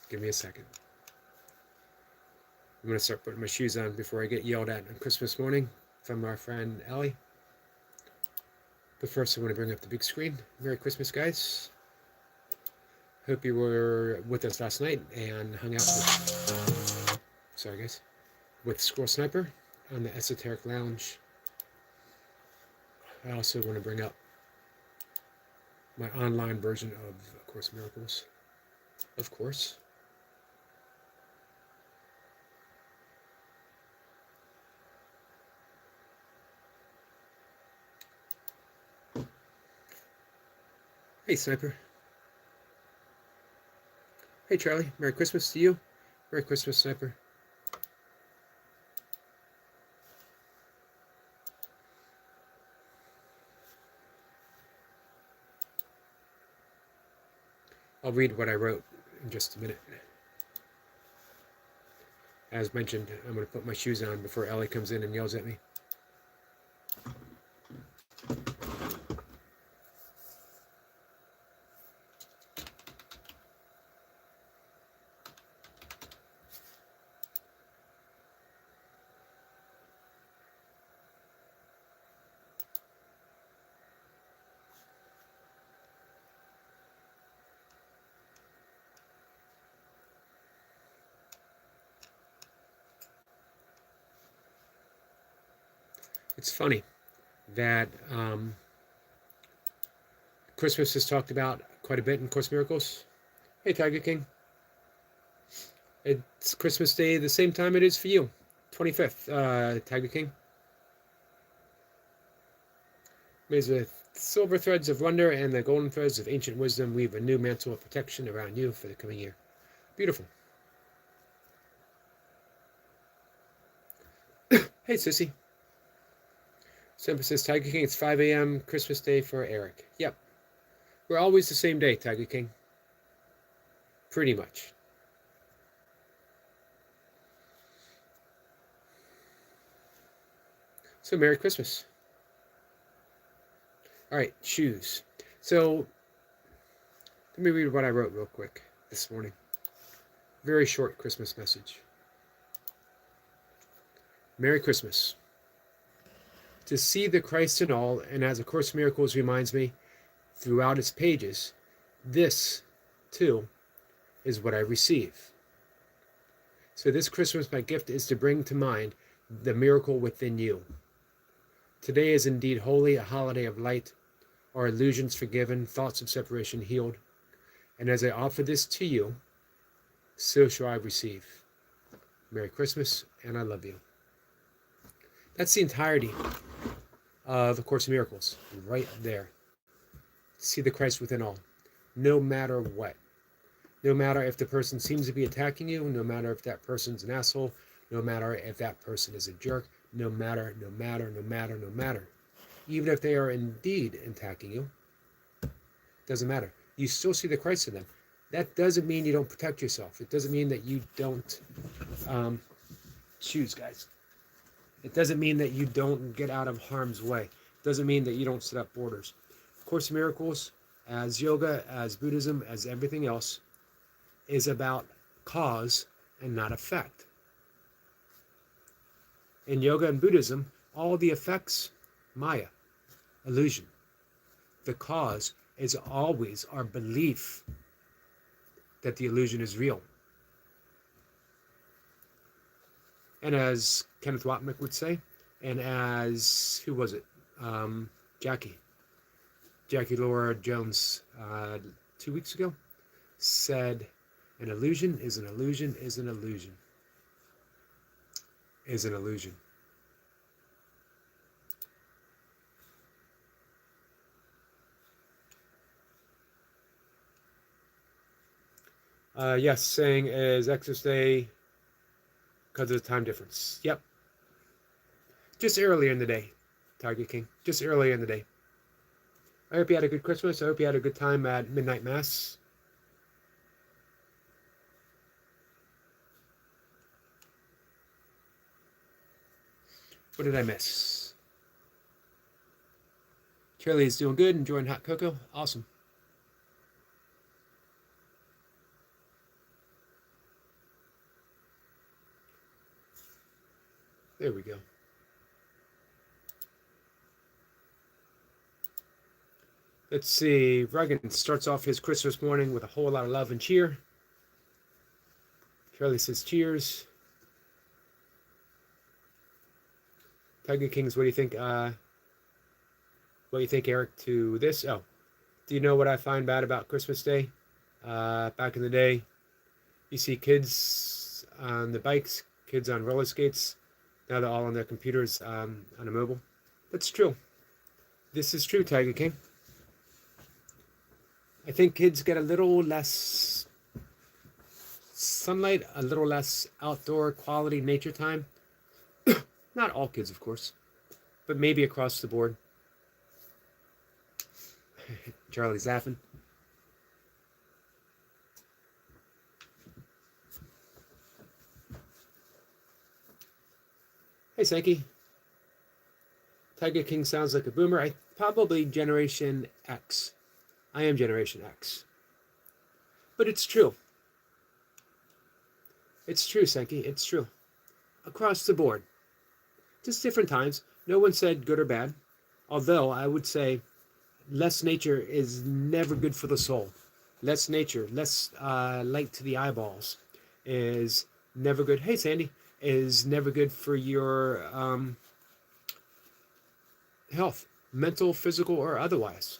Give me a second. I'm going to start putting my shoes on before I get yelled at on Christmas morning from our friend Ellie. But first, I want to bring up the big screen. Merry Christmas, guys. Hope you were with us last night and hung out with, sorry guys, with Squirrel Sniper on the Esoteric Lounge. I also want to bring up my online version of Course in Miracles, of course. Hey, Sniper. Hey, Charlie. Merry Christmas to you. Merry Christmas, Sniper. I'll read what I wrote in just a minute. As mentioned, I'm going to put my shoes on before Ellie comes in and yells at me. It's funny that Christmas is talked about quite a bit in Course in Miracles. Hey, Tiger King. It's Christmas Day the same time it is for you. 25th, Tiger King. May the silver threads of wonder and the golden threads of ancient wisdom weave a new mantle of protection around you for the coming year. Beautiful. Hey, Sissy. Semper says, Tiger King, it's 5 a.m. Christmas Day for Eric. Yep. We're always the same day, Tiger King. Pretty much. So, Merry Christmas. All right, shoes. So, let me read what I wrote real quick this morning. Very short Christmas message. Merry Christmas. To see the Christ in all, and as A Course in Miracles reminds me throughout its pages, this, too, is what I receive. So this Christmas, my gift is to bring to mind the miracle within you. Today is indeed holy, a holiday of light, our illusions forgiven, thoughts of separation healed. And as I offer this to you, so shall I receive. Merry Christmas, and I love you. That's the entirety of A Course in Miracles, right there. See the Christ within all, no matter what. No matter if the person seems to be attacking you, no matter if that person's an asshole, no matter if that person is a jerk, no matter. Even if they are indeed attacking you, doesn't matter. You still see the Christ in them. That doesn't mean you don't protect yourself. It doesn't mean that you don't choose, guys. It doesn't mean that you don't get out of harm's way. It doesn't mean that you don't set up borders. Course in Miracles, as yoga, as Buddhism, as everything else, is about cause and not effect. In yoga and Buddhism, all the effects, Maya, illusion. The cause is always our belief that the illusion is real. And as Kenneth Wapnick would say, and as, who was it? Jackie Laura Jones 2 weeks ago said, an illusion is an illusion is an illusion is an illusion. Yes, saying is Xmas Day because of the time difference. Yep. Just earlier in the day, Tiger King. Just earlier in the day. I hope you had a good Christmas. I hope you had a good time at Midnight Mass. What did I miss? Charlie is doing good, enjoying hot cocoa. Awesome. There we go. Let's see. Ruggin starts off his Christmas morning with a whole lot of love and cheer. Charlie says cheers. Tiger Kings, what do you think? What do you think, Eric, to this? Oh, do you know what I find bad about Christmas Day? Back in the day, you see kids on the bikes, kids on roller skates. Now they're all on their computers on a mobile. That's true. This is true, Tiger King. I think kids get a little less sunlight, a little less outdoor quality nature time. Not all kids, of course, but maybe across the board. Charlie's laughing. Hey, Sankey. Tiger King sounds like a boomer. I probably Generation X. I am Generation X. But it's true. It's true, Sankey. It's true. Across the board. Just different times. No one said good or bad. Although I would say less nature is never good for the soul. Less nature, less light to the eyeballs is never good. Hey, Sandy, is never good for your health, mental, physical, or otherwise.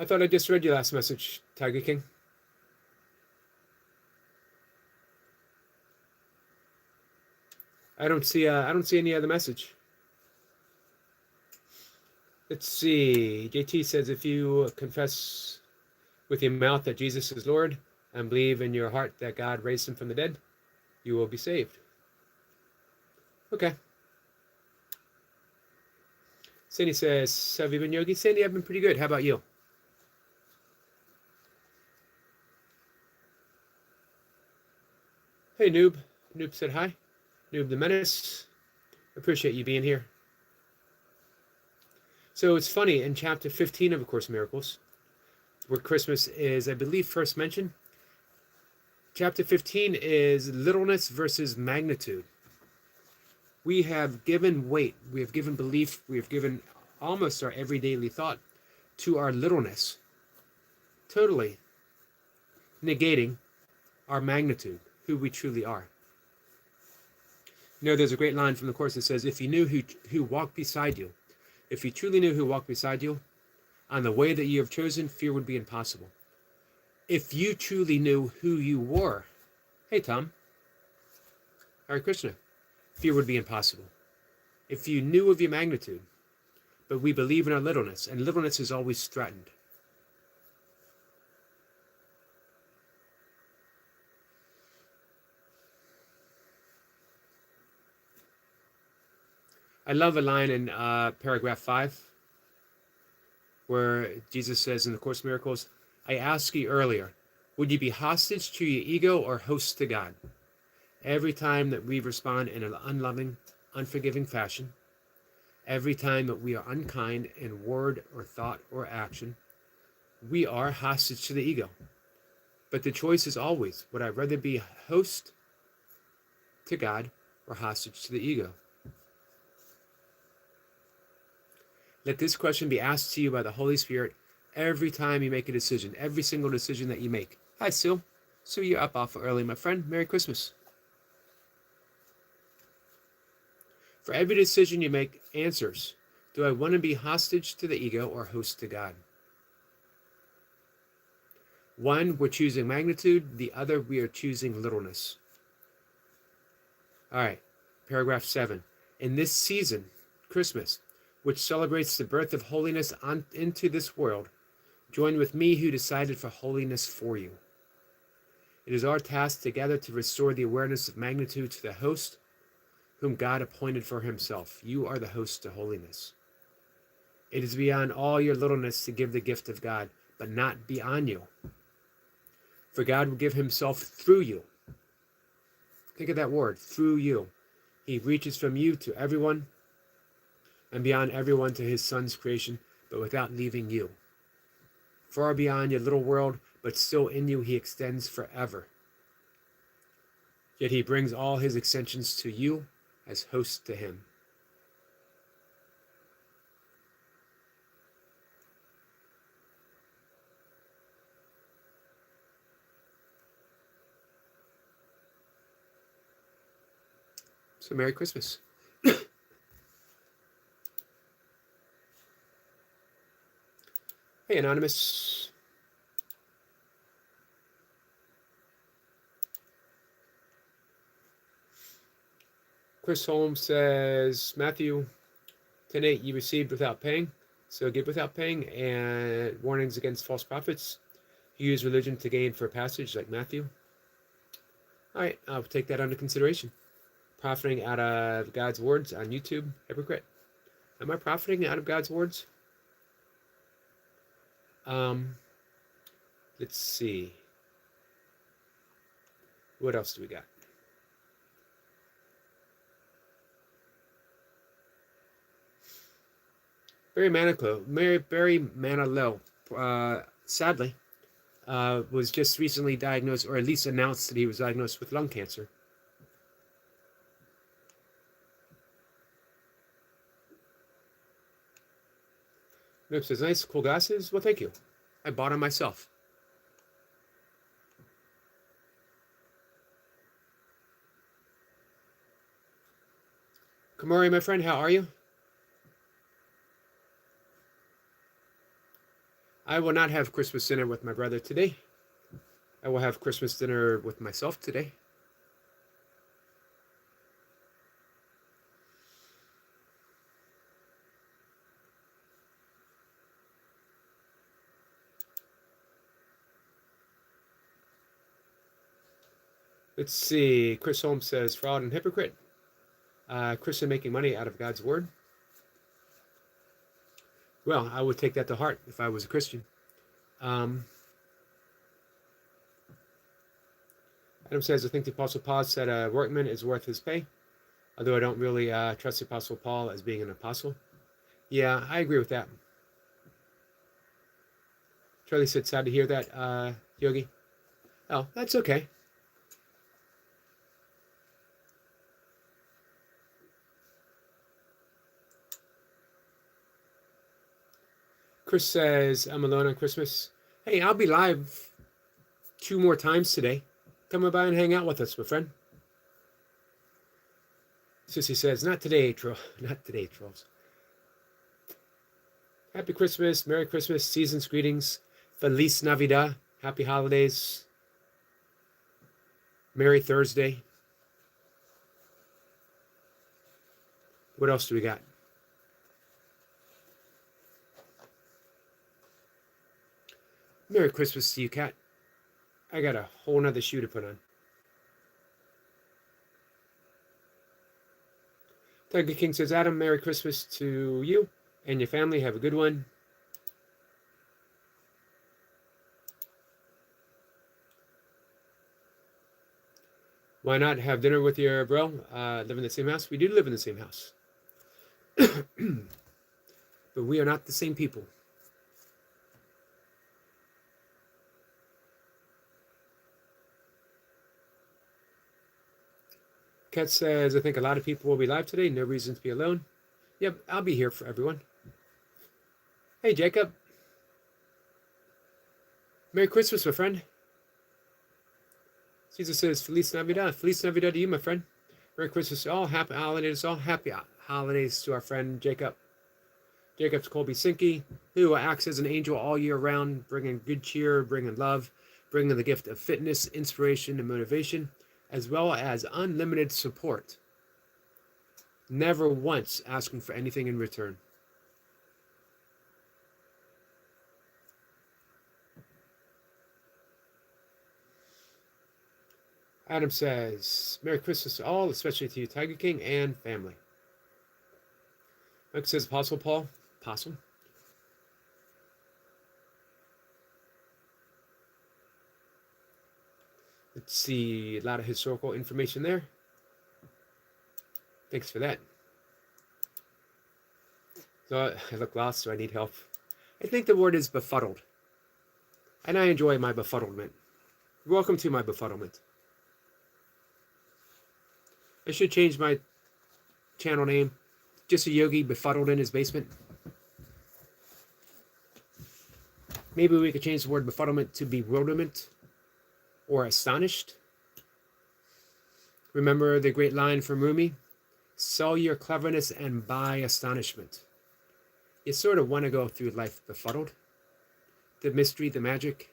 I thought I just read your last message, Tiger King. I don't see any other message. Let's see. JT says if you confess with your mouth that Jesus is Lord and believe in your heart that God raised him from the dead, you will be saved. Okay. Sandy says, have you been Yogi? Sandy, I've been pretty good. How about you? Hey, Noob. Noob said hi. Noob the Menace. Appreciate you being here. So it's funny, in chapter 15 of A Course in Miracles, where Christmas is, I believe, first mentioned, chapter 15 is littleness versus magnitude. We have given weight, we have given belief, we have given almost our everyday thought to our littleness, totally negating our magnitude, who we truly are. You know, there's a great line from the Course that says, if you knew who walked beside you, if you truly knew who walked beside you, on the way that you have chosen, fear would be impossible. If you truly knew who you were, hey Tom, Hare Krishna, fear would be impossible. If you knew of your magnitude, but we believe in our littleness, and littleness is always threatened. I love a line in paragraph 5, where Jesus says in the Course of Miracles, I asked you earlier, would you be hostage to your ego or host to God? Every time that we respond in an unloving, unforgiving fashion, every time that we are unkind in word or thought or action, we are hostage to the ego. But the choice is always, would I rather be host to God or hostage to the ego? Let this question be asked to you by the Holy Spirit every time you make a decision, every single decision that you make. Hi, Sue. Sue, you're up awful early, my friend. Merry Christmas. For every decision you make, answers. Do I want to be hostage to the ego or host to God? One, we're choosing magnitude. The other, we are choosing littleness. All right, paragraph 7. In this season, Christmas, which celebrates the birth of holiness into this world, join with me who decided for holiness for you. It is our task together to restore the awareness of magnitude to the host whom God appointed for himself. You are the host to holiness. It is beyond all your littleness to give the gift of God, but not beyond you. For God will give himself through you. Think of that word, through you. He reaches from you to everyone, and beyond everyone to his Son's creation, but without leaving you. Far beyond your little world, but still in you he extends forever. Yet he brings all his extensions to you as host to him. So Merry Christmas. Hey, Anonymous. Chris Holmes says, Matthew 10:8, you received without paying, so give without paying, and warnings against false prophets. You use religion to gain for a passage like Matthew. All right, I'll take that under consideration. Profiting out of God's words on YouTube, hypocrite. Am I profiting out of God's words? Let's see. What else do we got? Barry Manilow, sadly, was just recently diagnosed, or at least announced that he was diagnosed with lung cancer. Nope says, nice, cool glasses. Well, thank you. I bought them myself. Kamari, my friend, how are you? I will not have Christmas dinner with my brother today. I will have Christmas dinner with myself today. Let's see. Chris Holmes says, fraud and hypocrite. Christian making money out of God's word. Well, I would take that to heart if I was a Christian. Adam says, I think the Apostle Paul said a workman is worth his pay, although I don't really trust the Apostle Paul as being an apostle. Yeah, I agree with that. Charlie said, sad to hear that, Yogi. Oh, that's okay. Chris says, I'm alone on Christmas. Hey, I'll be live 2 more times today. Come by and hang out with us, my friend. Sissy says, not today, trolls. Happy Christmas, Merry Christmas, season's greetings, Feliz Navidad, Happy Holidays, Merry Thursday. What else do we got? Merry Christmas to you, Cat. I got a whole nother shoe to put on. Tiger King says, Adam, Merry Christmas to you and your family. Have a good one. Why not have dinner with your bro? Live in the same house? We do live in the same house. But we are not the same people. Kat says, I think a lot of people will be live today. No reason to be alone. Yep, I'll be here for everyone. Hey, Jacob. Merry Christmas, my friend. Caesar says, Feliz Navidad. Feliz Navidad to you, my friend. Merry Christmas to all. Happy holidays to all. Happy holidays to our friend Jacob. Jacob's Colby Sinke, who acts as an angel all year round, bringing good cheer, bringing love, bringing the gift of fitness, inspiration, and motivation, as well as unlimited support. Never once asking for anything in return. Adam says, Merry Christmas to all, especially to you, Tiger King, and family. Mike says, Apostle Paul. Apostle. Let's see, a lot of historical information there. Thanks for that. So I look lost, so I need help. I think the word is befuddled. And I enjoy my befuddlement. Welcome to my befuddlement. I should change my channel name. Just a Yogi befuddled in his basement. Maybe we could change the word befuddlement to bewilderment or astonished. Remember the great line from Rumi? Sell your cleverness and buy astonishment. You sort of want to go through life befuddled. The mystery, the magic,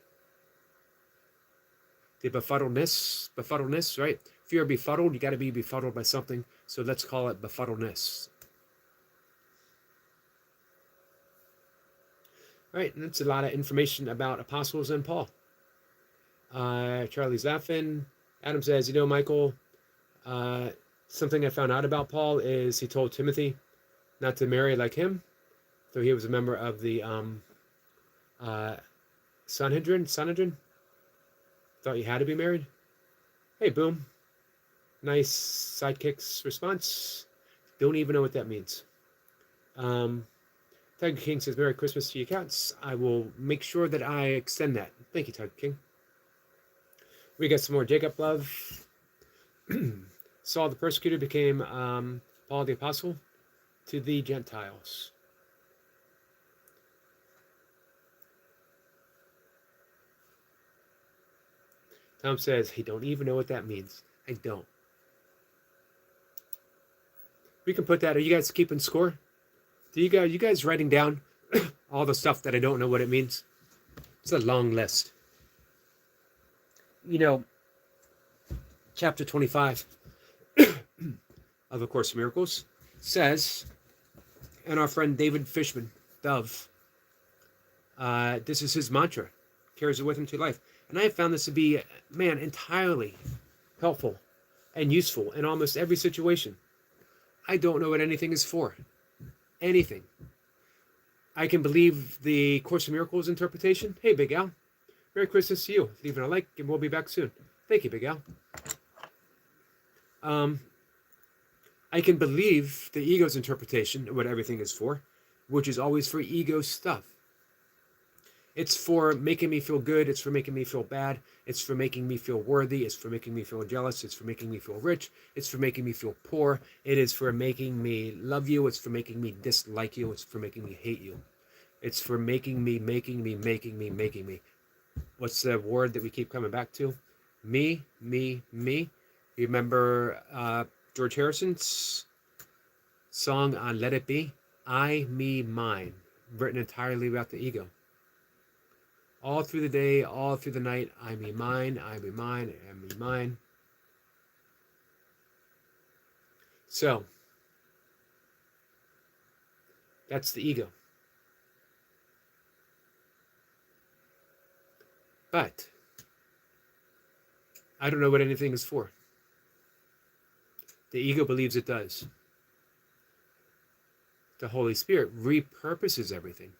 the befuddledness, right? If you're befuddled, you got to be befuddled by something. So let's call it befuddledness. All right, and that's a lot of information about apostles and Paul. Charlie's laughing. Adam says, Michael, something I found out about Paul is he told Timothy not to marry like him, though he was a member of the Sanhedrin. Thought you had to be married. Hey, boom. Nice sidekick's response. Don't even know what that means. Tiger King says, Merry Christmas to you cats. I will make sure that I extend that. Thank you, Tiger King. We got some more Jacob love. Saul the persecutor became Paul the apostle to the Gentiles. Tom says, he don't even know what that means. I don't. We can put that. Are you guys keeping score? You guys writing down all the stuff that I don't know what it means? It's a long list. Chapter 25 of A Course in Miracles says, and our friend David Fishman, Dove, this is his mantra, carries it with him to life. And I have found this to be, entirely helpful and useful in almost every situation. I don't know what anything is for. Anything. I can believe the Course in Miracles interpretation. Hey, Big Al. Merry Christmas to you. Leaving a like, and we'll be back soon. Thank you, Big Al. I can believe the ego's interpretation of what everything is for, which is always for ego stuff. It's for making me feel good. It's for making me feel bad. It's for making me feel worthy. It's for making me feel jealous. It's for making me feel rich. It's for making me feel poor. It is for making me love you. It's for making me dislike you. It's for making me hate you. It's for making me. What's the word that we keep coming back to? Me. Remember George Harrison's song on Let It Be? I, me, mine. Written entirely about the ego. All through the day, all through the night, I, me, mine, I, me, mine, I, me, mine. So, that's the ego. But, I don't know what anything is for. The ego believes it does. The Holy Spirit repurposes everything.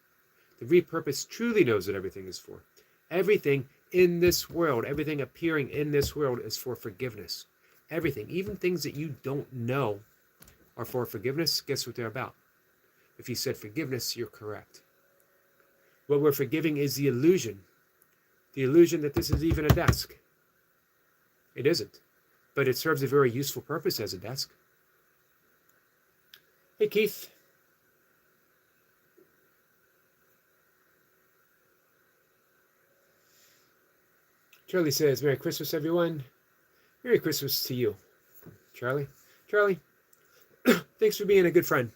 The repurpose truly knows what everything is for. Everything in this world, everything appearing in this world is for forgiveness. Everything, even things that you don't know are for forgiveness. Guess what they're about? If you said forgiveness, you're correct. What we're forgiving is the illusion that this is even a desk. It isn't, but it serves a very useful purpose as a desk. Hey, Keith. Charlie says, Merry Christmas, everyone. Merry Christmas to you, Charlie. Charlie, thanks for being a good friend.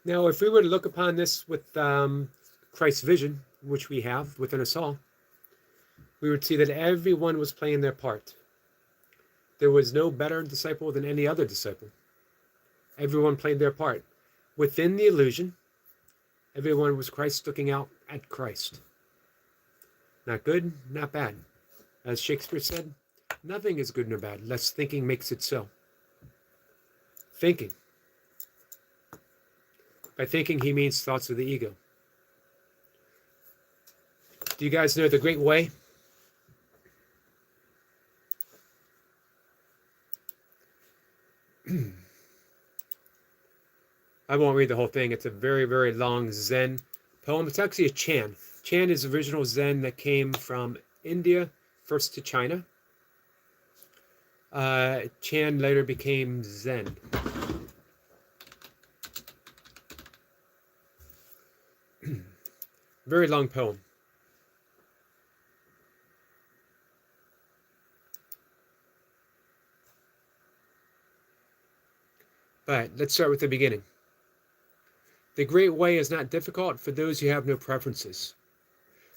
Now, if we were to look upon this with Christ's vision, which we have within us all, we would see that everyone was playing their part. There was no better disciple than any other disciple. Everyone played their part. Within the illusion, everyone was Christ looking out at Christ. Not good, not bad. As Shakespeare said, nothing is good nor bad, unless thinking makes it so. Thinking. By thinking, he means thoughts of the ego. Do you guys know the Great Way? I won't read the whole thing. It's a very, very long Zen poem. It's actually a Chan. Chan is original Zen that came from India, first to China. Chan later became Zen. Very long poem. But let's start with the beginning. The Great Way is not difficult for those who have no preferences.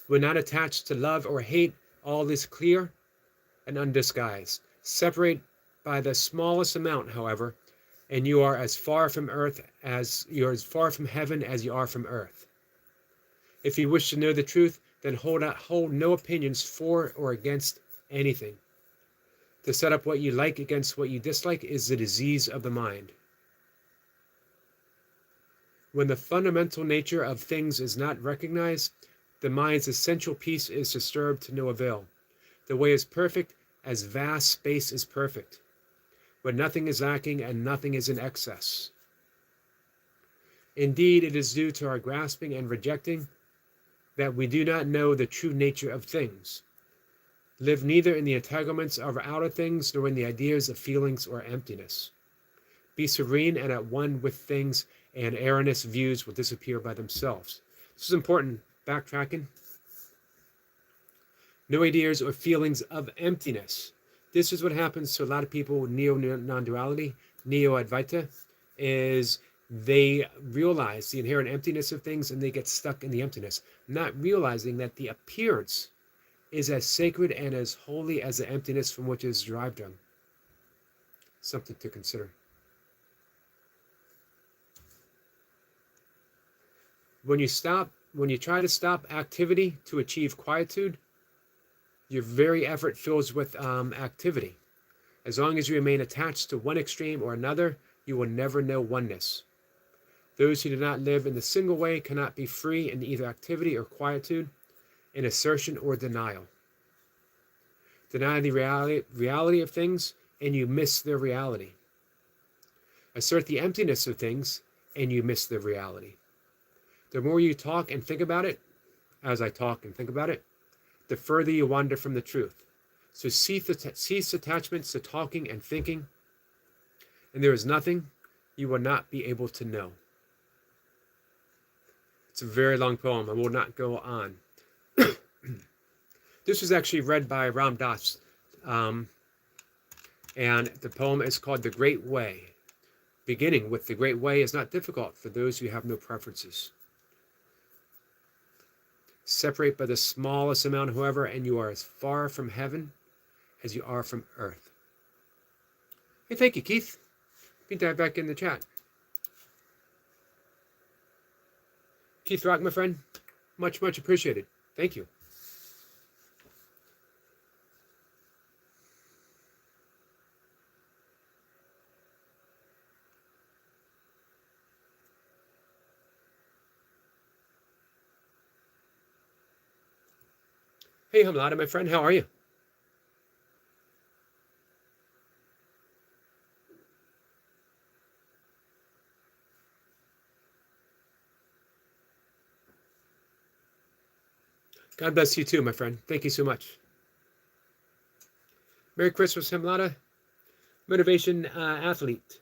When not attached to love or hate, all is clear and undisguised. Separate by the smallest amount, however, and you are as far from earth as you are as far from heaven as you are from earth. If you wish to know the truth, then hold no opinions for or against anything. To set up what you like against what you dislike is the disease of the mind. When the fundamental nature of things is not recognized, the mind's essential peace is disturbed to no avail. The way is perfect as vast space is perfect, when nothing is lacking and nothing is in excess. Indeed, it is due to our grasping and rejecting that we do not know the true nature of things, live neither in the entanglements of outer things nor in the ideas of feelings or emptiness. Be serene and at one with things, and erroneous views will disappear by themselves. This is important. Backtracking. No ideas or feelings of emptiness. This is what happens to a lot of people with neo-non-duality, neo-advaita, is they realize the inherent emptiness of things and they get stuck in the emptiness, not realizing that the appearance is as sacred and as holy as the emptiness from which it is derived from. Something to consider. When you try to stop activity to achieve quietude, your very effort fills with activity. As long as you remain attached to one extreme or another, you will never know oneness. Those who do not live in the single way cannot be free in either activity or quietude, in assertion or denial. Deny the reality of things, and you miss their reality. Assert the emptiness of things, and you miss their reality. The more you talk and think about it, as I talk and think about it, the further you wander from the truth. So cease attachments to talking and thinking, and there is nothing you will not be able to know. It's a very long poem. I will not go on. This was actually read by Ram Dass, and the poem is called The Great Way. Beginning with the Great Way is not difficult for those who have no preferences. Separate by the smallest amount, however, and you are as far from heaven as you are from earth. Hey, thank you, Keith. You can dive back in the chat. Keith Rock, my friend, much, much appreciated. Thank you. Hey, Hamlada, my friend, how are you? God bless you too, my friend. Thank you so much. Merry Christmas, Hamlada. Motivation athlete.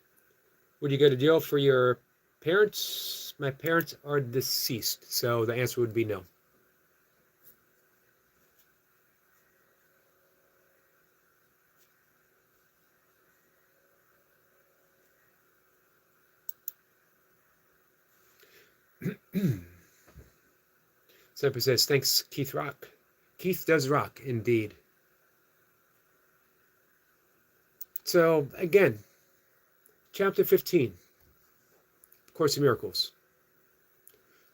Would you go to jail for your parents? My parents are deceased, so the answer would be no. Somebody says, thanks, Keith Rock. Keith does rock, indeed. So, again, chapter 15. Course in Miracles.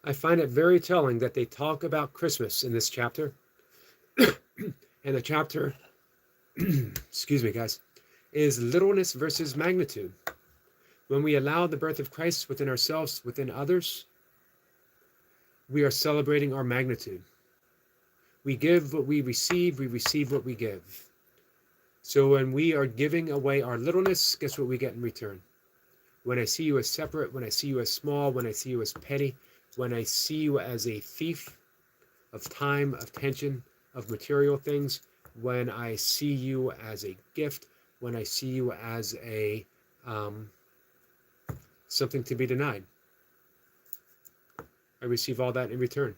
I find it very telling that they talk about Christmas in this chapter. And the chapter, excuse me, guys, is littleness versus magnitude. When we allow the birth of Christ within ourselves, within others, we are celebrating our magnitude. We give what we receive what we give. So when we are giving away our littleness, guess what we get in return? When I see you as separate, when I see you as small, when I see you as petty, when I see you as a thief of time, of attention, of material things, when I see you as a gift, when I see you as a something to be denied, I receive all that in return.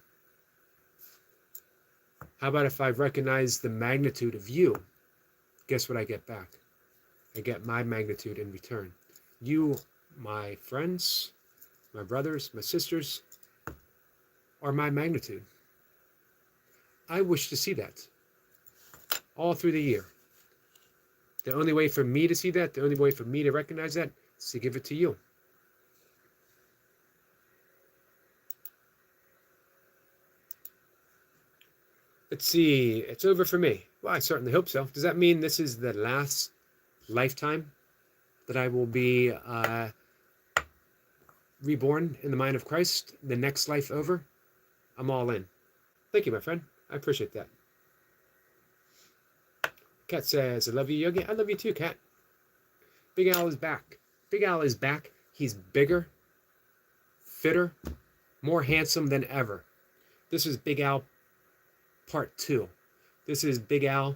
How about if I recognize the magnitude of you? Guess what I get back? I get my magnitude in return. You, my friends, my brothers, my sisters, are my magnitude. I wish to see that all through the year. The only way for me to see that, the only way for me to recognize that, is to give it to you. Let's see, it's over for me. Well, I certainly hope so. Does that mean this is the last lifetime that I will be reborn in the mind of Christ? The next life over? I'm all in. Thank you, my friend. I appreciate that. Kat says, I love you, Yogi. I love you too, Kat. Big Al is back. Big Al is back. He's bigger, fitter, more handsome than ever. This is Big Al Part 2. This is Big Al.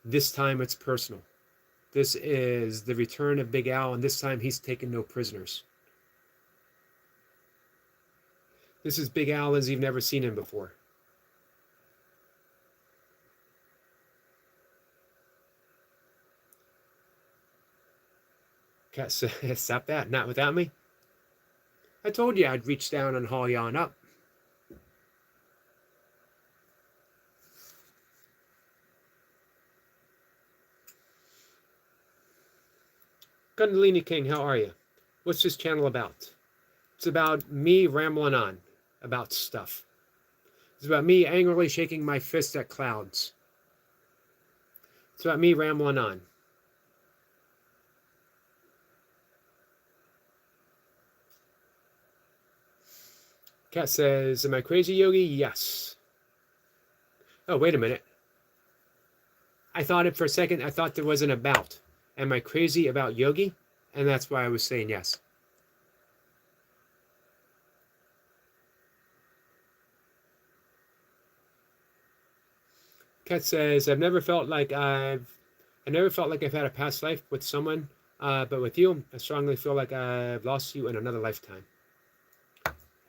This time it's personal. This is the return of Big Al, and this time he's taken no prisoners. This is Big Al as you've never seen him before. Cat says, stop that. Not without me. I told you I'd reach down and haul you on up. Kundalini King, how are you? What's this channel about? It's about me rambling on about stuff. It's about me angrily shaking my fist at clouds. It's about me rambling on. Kat says, am I crazy, Yogi? Yes. Oh, wait a minute. I thought it for a second. I thought there was an about. Am I crazy about Yogi? And that's why I was saying yes. Kat says, I never felt like I've had a past life with someone, but with you, I strongly feel like I've lost you in another lifetime.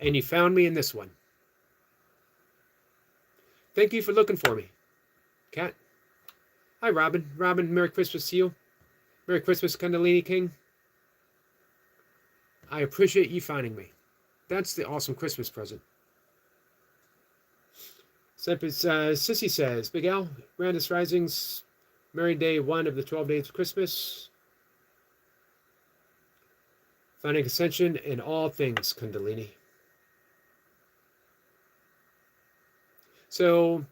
And you found me in this one. Thank you for looking for me, Kat. Hi, Robin. Robin, Merry Christmas to you. Merry Christmas, Kundalini King. I appreciate you finding me. That's the awesome Christmas present. Sissy says, Big Al, Grandest Risings, Merry Day 1 of the 12 days of Christmas. Finding ascension in all things, Kundalini. So,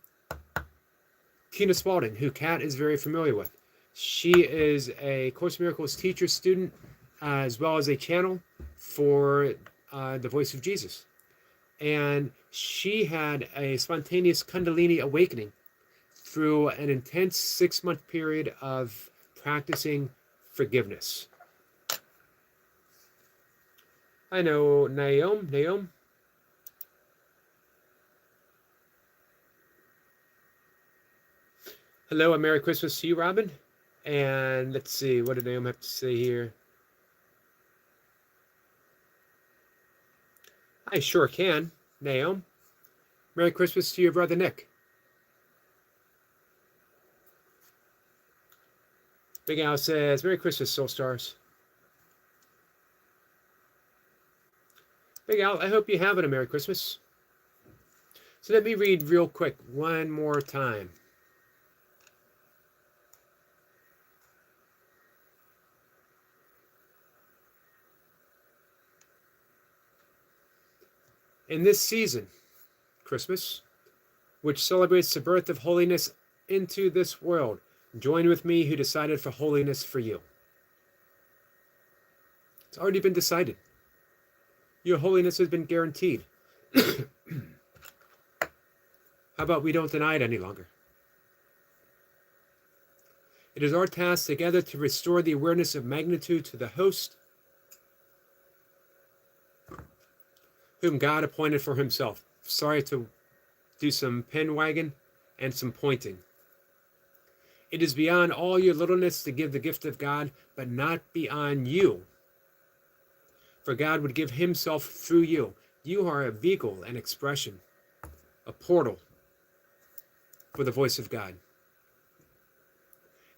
Tina Spalding, who Kat is very familiar with. She is a Course in Miracles teacher, student, as well as a channel for the Voice of Jesus. And she had a spontaneous Kundalini awakening through an intense 6-month period of practicing forgiveness. I know Naom. Hello, and Merry Christmas to you, Robin. And let's see, what did Naom have to say here? I sure can, Naom. Merry Christmas to your brother Nick. Big Al says, Merry Christmas, Soul Stars. Big Al, I hope you're having a Merry Christmas. So let me read real quick one more time. In this season, Christmas, which celebrates the birth of holiness into this world, join with me who decided for holiness for you. It's already been decided. Your holiness has been guaranteed. How about we don't deny it any longer? It is our task together to restore the awareness of magnitude to the host, whom God appointed for himself. Sorry to do some pen wagging and some pointing. It is beyond all your littleness to give the gift of God, but not beyond you. For God would give himself through you. You are a vehicle, an expression, a portal for the voice of God.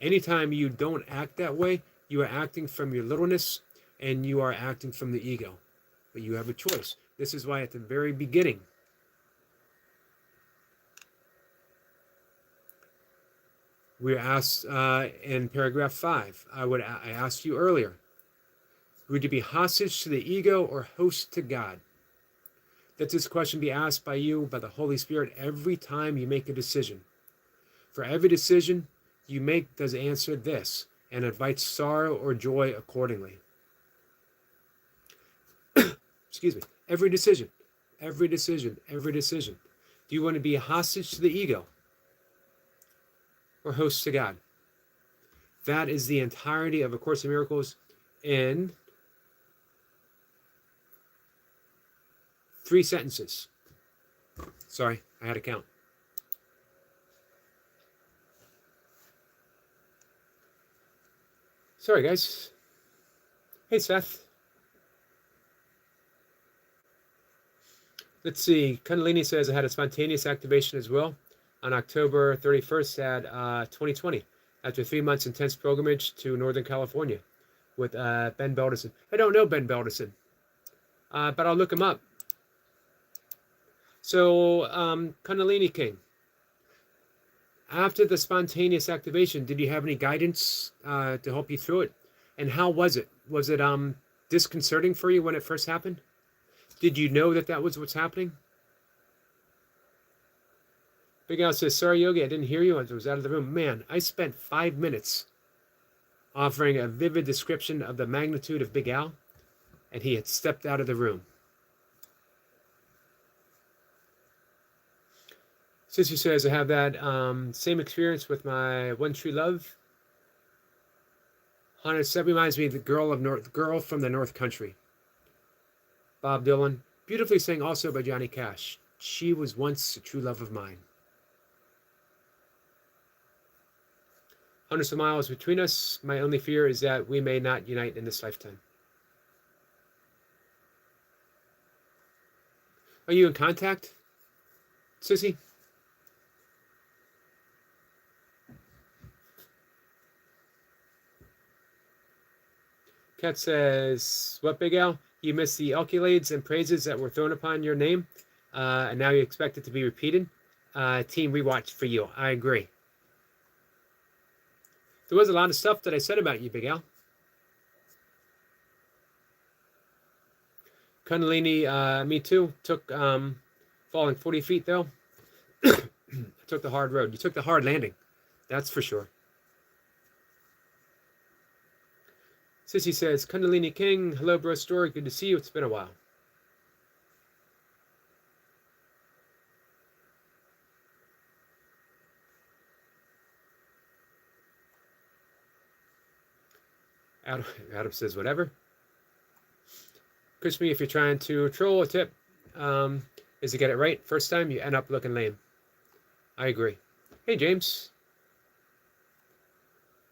Anytime you don't act that way, you are acting from your littleness and you are acting from the ego. But you have a choice. This is why at the very beginning, we asked in paragraph 5, I asked you earlier, would you be hostage to the ego or host to God? Let this question be asked by you, by the Holy Spirit, every time you make a decision. For every decision you make does answer this, and invites sorrow or joy accordingly. Excuse me. Every decision. Do you want to be a hostage to the ego or host to God? That is the entirety of A Course in Miracles in 3 sentences. Sorry, I had to count. Sorry, guys. Hey, Seth. Let's see. Kundalini says I had a spontaneous activation as well on October 31st at 2020 after 3 months intense pilgrimage to Northern California with Ben Belderson. I don't know Ben Belderson, but I'll look him up. So, Kundalini King, after the spontaneous activation, did you have any guidance to help you through it? And how was it? Was it disconcerting for you when it first happened? Did you know that that was what's happening? Big Al says, sorry, Yogi, I didn't hear you. I was out of the room. Man, I spent 5 minutes offering a vivid description of the magnitude of Big Al, and he had stepped out of the room. Sister says, I have that same experience with my One True Love. Hannah said, reminds me of the girl from the North Country. Bob Dylan, beautifully sang also by Johnny Cash. She was once a true love of mine. Hundreds of miles between us. My only fear is that we may not unite in this lifetime. Are you in contact, Sissy? Kat says, what, Big Al? You missed the accolades and praises that were thrown upon your name, and now you expect it to be repeated. Team rewatch for you. I agree. There was a lot of stuff that I said about you, Big Al. Kundalini, me too. Took falling 40 feet, though. I took the hard road. You took the hard landing. That's for sure. Sissy says, Kundalini King, hello, bro story. Good to see you. It's been a while. Adam says, whatever. Crispy, if you're trying to troll, a tip is to get it right. First time, you end up looking lame. I agree. Hey, James.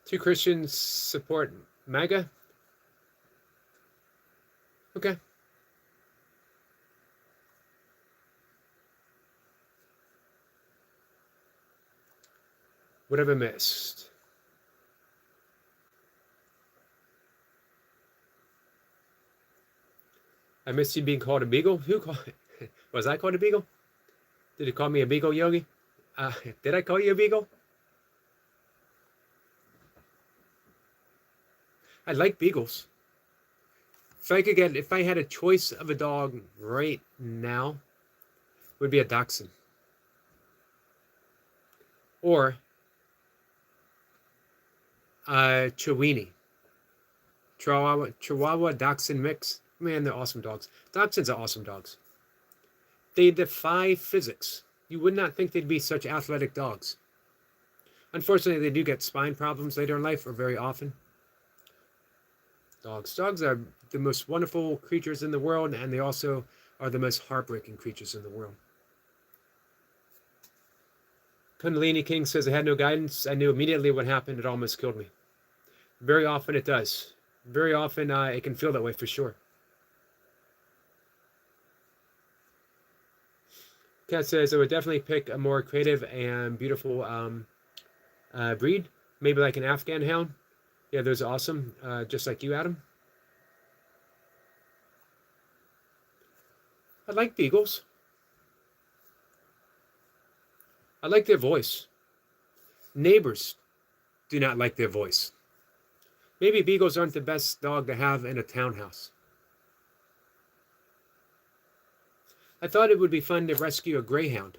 2 Christians support MAGA. Okay. What have I missed? I missed you being called a beagle. Who called? Was I called a beagle? Did you call me a beagle, Yogi? Did I call you a beagle? I like beagles. If I had a choice of a dog right now, would be a dachshund. Or a Chiweenie. Chihuahua Dachshund mix. Man, they're awesome dogs. Dachshunds are awesome dogs. They defy physics. You would not think they'd be such athletic dogs. Unfortunately, they do get spine problems later in life, or very often. Dogs are the most wonderful creatures in the world, and they also are the most heartbreaking creatures in the world. Kundalini King says, I had no guidance. I knew immediately what happened. It almost killed me. Very often it does. Very often it can feel that way for sure. Kat says, I would definitely pick a more creative and beautiful breed. Maybe like an Afghan hound. Yeah, those are awesome. Just like you, Adam. I like beagles. I like their voice. Neighbors do not like their voice. Maybe beagles aren't the best dog to have in a townhouse. I thought it would be fun to rescue a greyhound.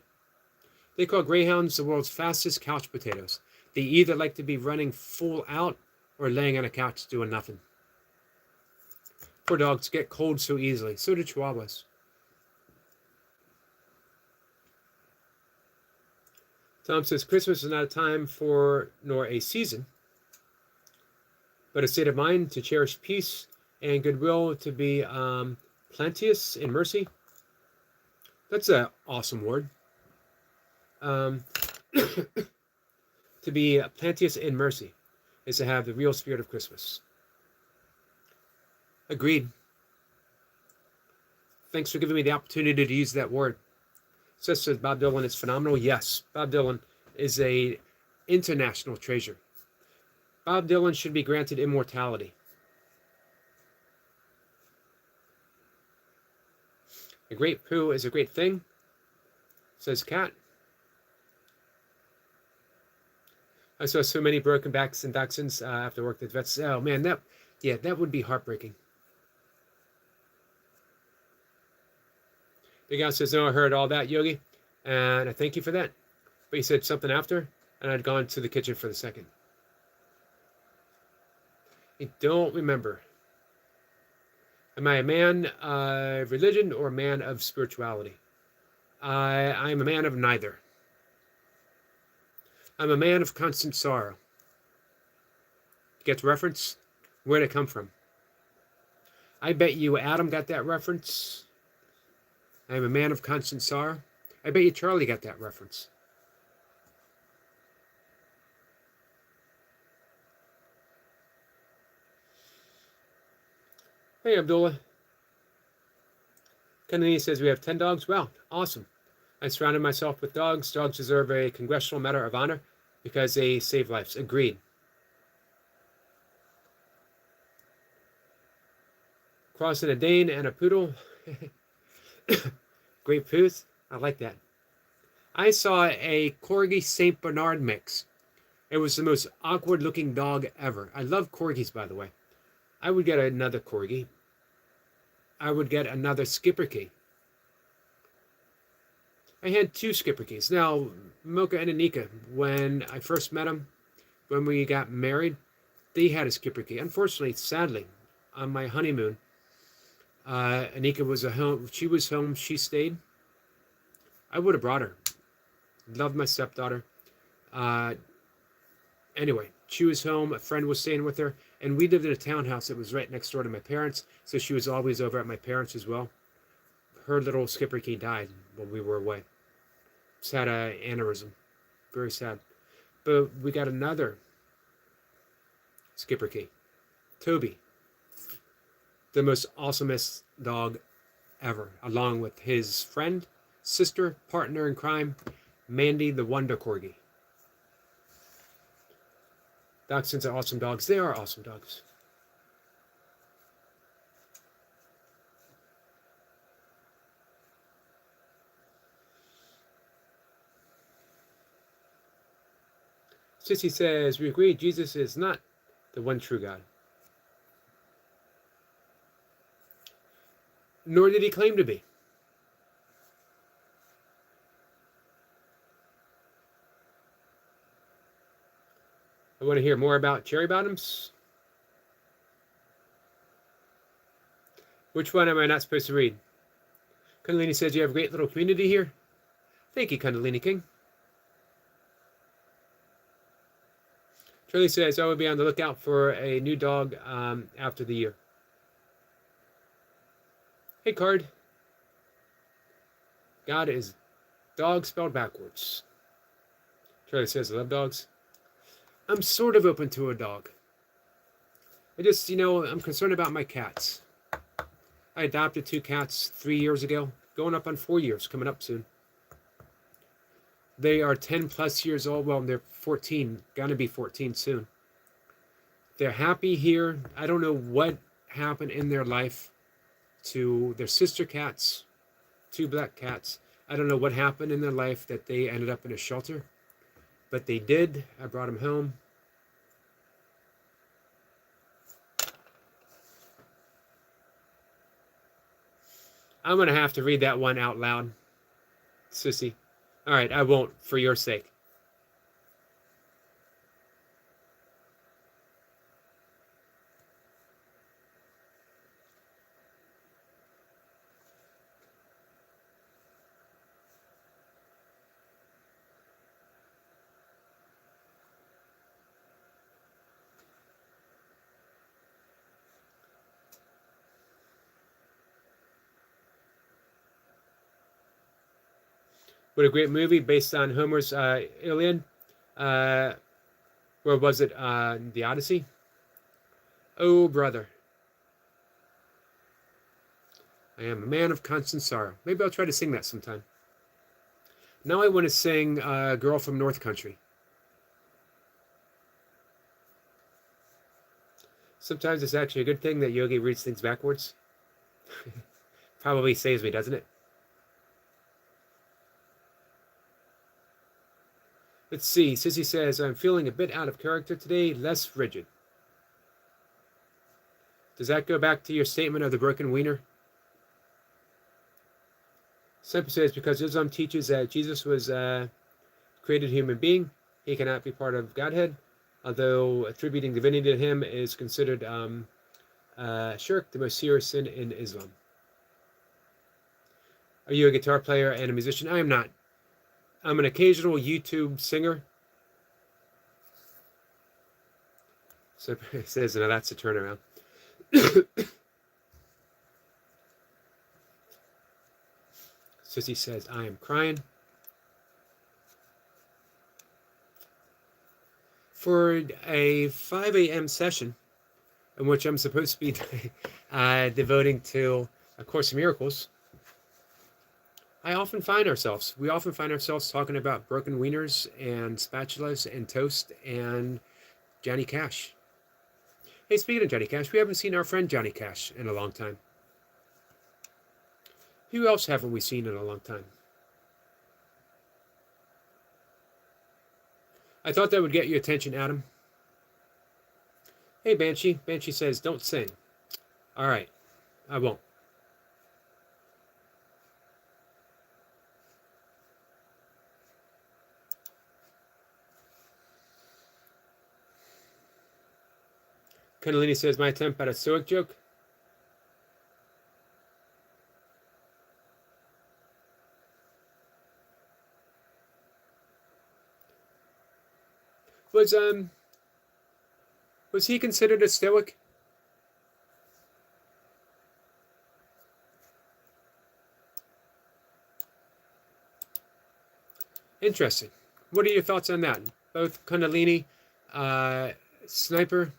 They call greyhounds the world's fastest couch potatoes. They either like to be running full out or laying on a couch doing nothing. Poor dogs get cold so easily. So do chihuahuas. Tom says, Christmas is not a time for, nor a season, but a state of mind to cherish peace and goodwill, to be plenteous in mercy. That's an awesome word. To be plenteous in mercy is to have the real spirit of Christmas. Agreed. Thanks for giving me the opportunity to use that word. Says Bob Dylan is phenomenal. Yes, Bob Dylan is an international treasure. Bob Dylan should be granted immortality. A great poo is a great thing, says Kat. I saw so many broken backs and dachshunds after work at vets. Oh man, that would be heartbreaking. Big Al says, no, I heard all that, Yogi, and I thank you for that. But you said something after, and I'd gone to the kitchen for the second. I don't remember. Am I a man of religion or a man of spirituality? I'm a man of neither. I'm a man of constant sorrow. Get the reference? Where'd it come from? I bet you Adam got that reference. I am a man of constant sorrow. I bet you Charlie got that reference. Hey, Abdullah. Kennedy says we have 10 dogs. Wow, awesome. I surrounded myself with dogs. Dogs deserve a congressional medal of honor because they save lives. Agreed. Crossing a Dane and a poodle. Great poos. I like that. I saw a Corgi St. Bernard mix. It was the most awkward looking dog ever. I love Corgis, by the way. I would get another Corgi. I would get another Schipperke. I had 2 Schipperkes. Now, Mocha and Anika, when I first met them, when we got married, they had a Schipperke. Unfortunately, sadly, on my honeymoon, Anika was home. She was home. She stayed. I would have brought her. Loved my stepdaughter. Anyway, she was home. A friend was staying with her, and we lived in a townhouse that was right next door to my parents, so she was always over at my parents as well. Her little Schipperke died when we were away. Just had an aneurysm. Very sad. But we got another Schipperke. Toby. The most awesomest dog ever, along with his friend, sister, partner in crime, Mandy the Wonder Corgi. Dachshunds are awesome dogs. They are awesome dogs. Sissy says, we agree Jesus is not the one true God. Nor did he claim to be. I want to hear more about cherry bottoms. Which one am I not supposed to read? Kundalini says you have a great little community here. Thank you, Kundalini King. Charlie says I will be on the lookout for a new dog after the year. Hey, Card. God is dog spelled backwards. Charlie says I love dogs. I'm sort of open to a dog. I just, I'm concerned about my cats. I adopted 2 cats 3 years ago, going up on 4 years, coming up soon. They are 10 plus years old. Well, they're 14, gonna be 14 soon. They're happy here. I don't know what happened in their life to their sister cats, 2 black cats. I don't know what happened in their life that they ended up in a shelter, but they did. I brought them home. I'm going to have to read that one out loud, Sissy. All right, I won't, for your sake. What a great movie based on Homer's Iliad. Where was it? The Odyssey? Oh, brother. I am a man of constant sorrow. Maybe I'll try to sing that sometime. Now I want to sing Girl from North Country. Sometimes it's actually a good thing that Yogi reads things backwards. Probably saves me, doesn't it? Let's see. Sissy says, I'm feeling a bit out of character today, less rigid. Does that go back to your statement of the broken wiener? Semper says, because Islam teaches that Jesus was a created human being, he cannot be part of Godhead, although attributing divinity to him is considered shirk, the most serious sin in Islam. Are you a guitar player and a musician? I am not. I'm an occasional YouTube singer. So it says, now that's a turnaround. Sissy says, I am crying. For a 5 a.m. session, in which I'm supposed to be devoting to A Course in Miracles, we often find ourselves talking about broken wieners and spatulas and toast and Johnny Cash. Hey, speaking of Johnny Cash, we haven't seen our friend Johnny Cash in a long time. Who else haven't we seen in a long time? I thought that would get your attention, Adam. Hey, Banshee. Banshee says, don't sing. All right, I won't. Kundalini says, my attempt at a stoic joke. Was he considered a stoic? Interesting. What are your thoughts on that? Both Kundalini, Sniper,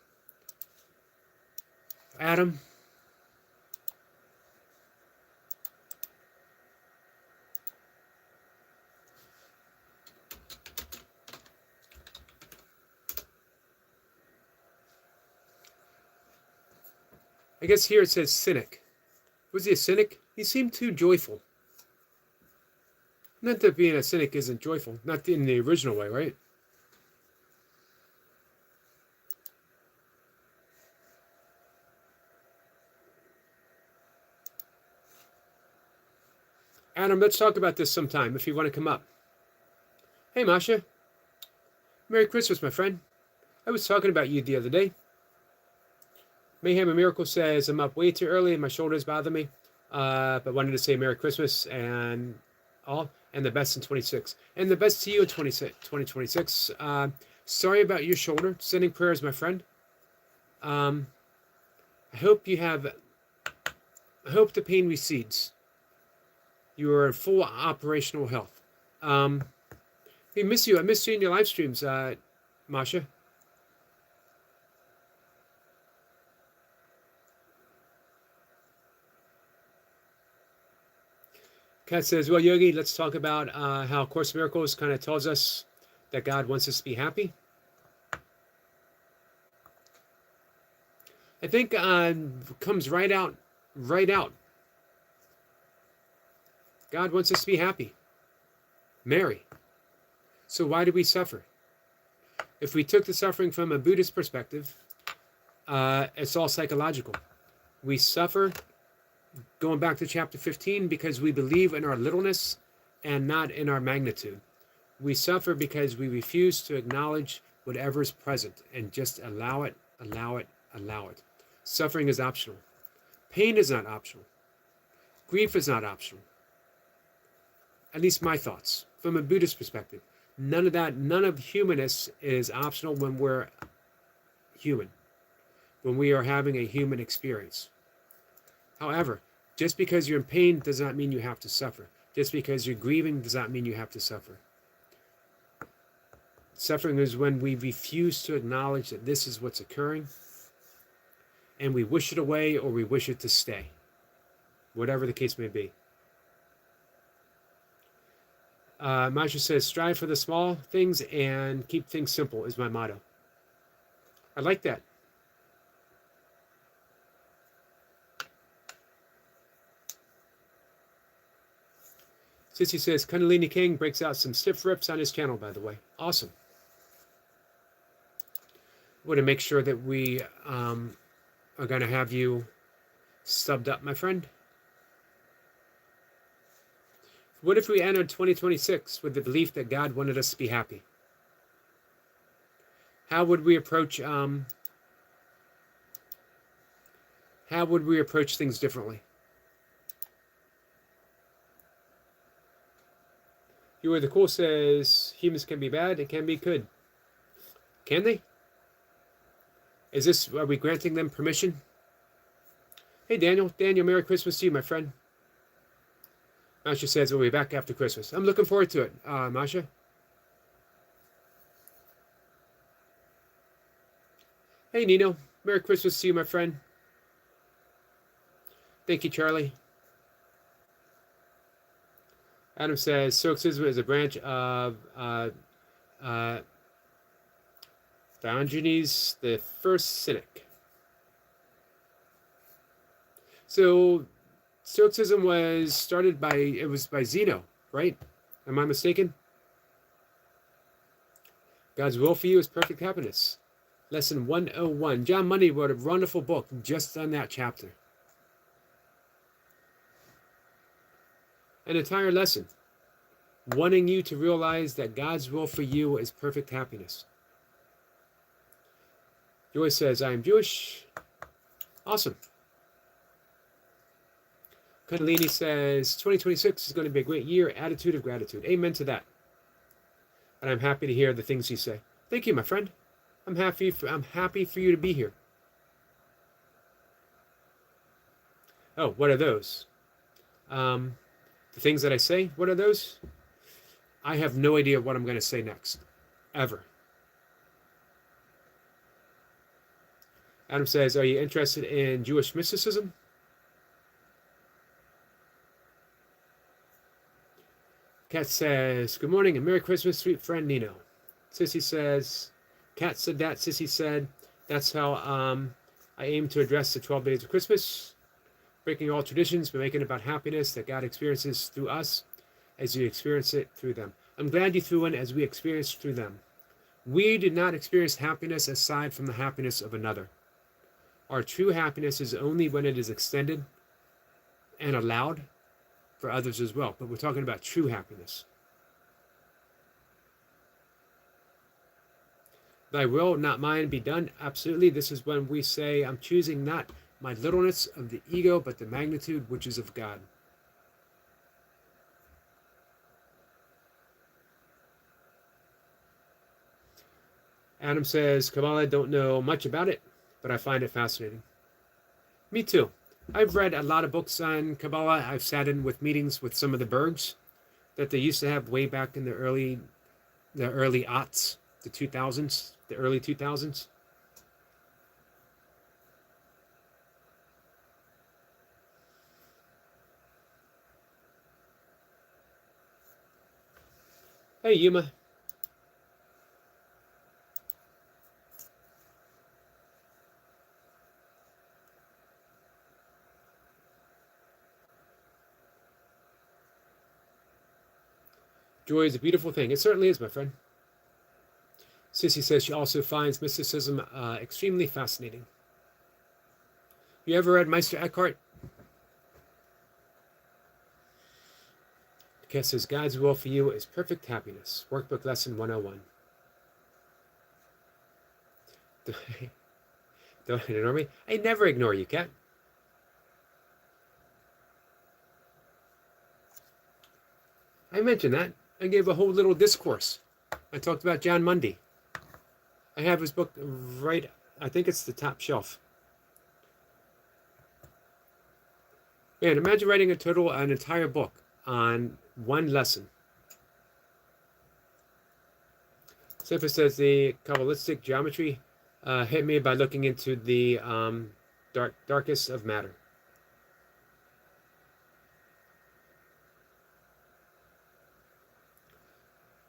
Adam? I guess here it says cynic. Was he a cynic? He seemed too joyful. Not that being a cynic isn't joyful. Not in the original way, right? Adam, let's talk about this sometime if you want to come up. Hey, Masha. Merry Christmas, my friend. I was talking about you the other day. Mayhem and Miracle says, I'm up way too early and my shoulders bother me. But wanted to say Merry Christmas and all, and the best in 26. And the best to you in 2026. Sorry about your shoulder. Sending prayers, my friend. I hope the pain recedes. You are in full operational health. We miss you. I miss you in your live streams, Masha. Kat says, well, Yogi, let's talk about how Course in Miracles kind of tells us that God wants us to be happy. I think comes right out. God wants us to be happy. Merry. So why do we suffer? If we took the suffering from a Buddhist perspective, it's all psychological. We suffer, going back to chapter 15, because we believe in our littleness and not in our magnitude. We suffer because we refuse to acknowledge whatever is present and just allow it. Suffering is optional. Pain is not optional. Grief is not optional. At least my thoughts. From a Buddhist perspective, none of humanness is optional when we're human, when we are having a human experience. However, just because you're in pain does not mean you have to suffer. Just because you're grieving does not mean you have to suffer. Suffering is when we refuse to acknowledge that this is what's occurring, and we wish it away or we wish it to stay, whatever the case may be. Masha says, strive for the small things and keep things simple is my motto. I like that. Sissy says, Kundalini King breaks out some stiff rips on his channel, by the way. Awesome. I want to make sure that we are going to have you subbed up, my friend. What if we entered 2026 with the belief that God wanted us to be happy? How would we approach things differently? You are the cool says humans can be bad and can be good. Can they? Are we granting them permission? Hey Daniel, Merry Christmas to you, my friend. Masha says we'll be back after Christmas. I'm looking forward to it, Masha. Hey Nino, Merry Christmas to you, my friend. Thank you, Charlie. Adam says Stoicism is a branch of Diogenes, the first cynic. So Stoicism was started by Zeno, right? Am I mistaken? God's will for you is perfect happiness. Lesson 101. John Money wrote a wonderful book just on that chapter. An entire lesson wanting you to realize that God's will for you is perfect happiness. Joy says, I am Jewish. Awesome. Kundalini says, 2026 is going to be a great year. Attitude of gratitude. Amen to that. And I'm happy to hear the things you say. Thank you, my friend. I'm happy for you to be here. Oh, what are those? The things that I say, what are those? I have no idea what I'm going to say next. Ever. Adam says, are you interested in Jewish mysticism? Kat says, good morning and Merry Christmas, sweet friend Nino. Sissy says, Kat said that, Sissy said, that's how I aim to address the 12 days of Christmas, breaking all traditions, but making it about happiness that God experiences through us as you experience it through them. I'm glad you threw in as we experience through them. We do not experience happiness aside from the happiness of another. Our true happiness is only when it is extended and allowed for others as well. But we're talking about true happiness. Thy will, not mine, be done. Absolutely. This is when we say, I'm choosing not my littleness of the ego, but the magnitude which is of God. Adam says, Kabbalah, don't know much about it, but I find it fascinating. Me too. I've read a lot of books on Kabbalah. I've sat in with meetings with some of the Bergs that they used to have way back in the early aughts, the 2000s, the early 2000s. Hey, Yuma. Joy is a beautiful thing. It certainly is, my friend. Sissy says she also finds mysticism extremely fascinating. You ever read Meister Eckhart? Kat says, God's will for you is perfect happiness. Workbook lesson 101. Don't ignore me. I never ignore you, Kat. I mentioned that. I gave a whole little discourse. I talked about John Mundy. I have his book right, I think it's the top shelf. Man, imagine writing an entire book on one lesson. Sefer says the Kabbalistic geometry hit me by looking into the darkest of matter.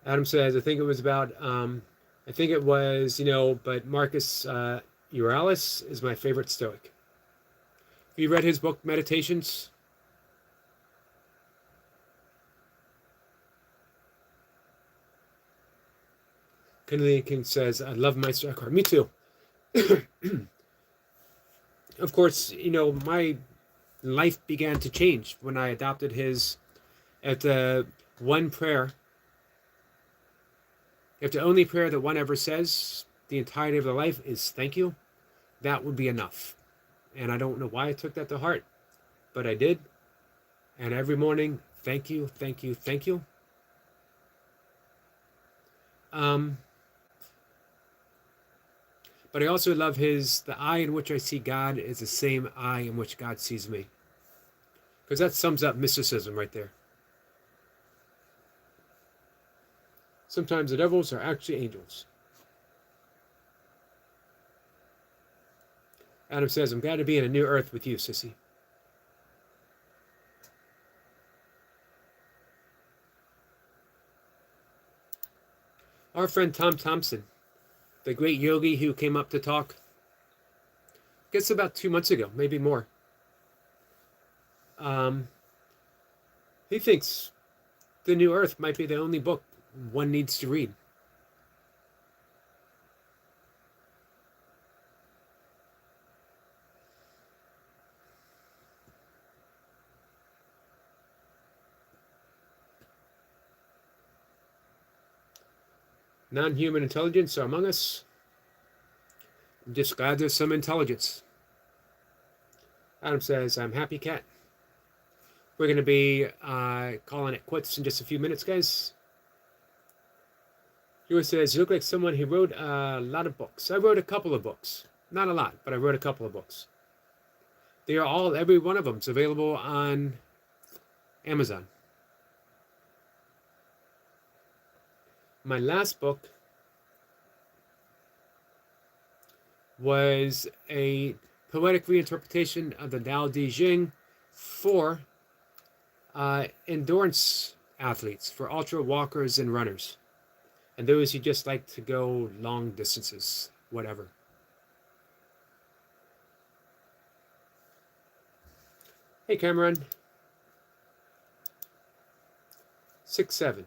Adam says, I think it was about, but Marcus Aurelius is my favorite Stoic. Have you read his book, Meditations? Kennedy King says, I love Meister Eckhart. Me too. Of course, my life began to change when I adopted his, at the one prayer, if the only prayer that one ever says the entirety of their life is thank you, that would be enough. And I don't know why I took that to heart, but I did. And every morning, thank you, thank you, thank you. But I also love the eye in which I see God is the same eye in which God sees me. Because that sums up mysticism right there. Sometimes the devils are actually angels. Adam says, I'm glad to be in a new earth with you, Sissy. Our friend Tom Thompson, the great yogi who came up to talk, I guess about 2 months ago, maybe more. He thinks The New Earth might be the only book one needs to read. Non-human intelligence are among us. I'm just glad there's some intelligence. Adam says, I'm happy, Cat. We're going to be calling it quits in just a few minutes, guys. Lewis says, you look like someone who wrote a lot of books. I wrote a couple of books. Not a lot, but I wrote a couple of books. They are all, every one of them is available on Amazon. My last book was a poetic reinterpretation of the Tao Te Ching for endurance athletes, for ultra walkers and runners, and those who just like to go long distances, whatever. Hey, Cameron. 6-7.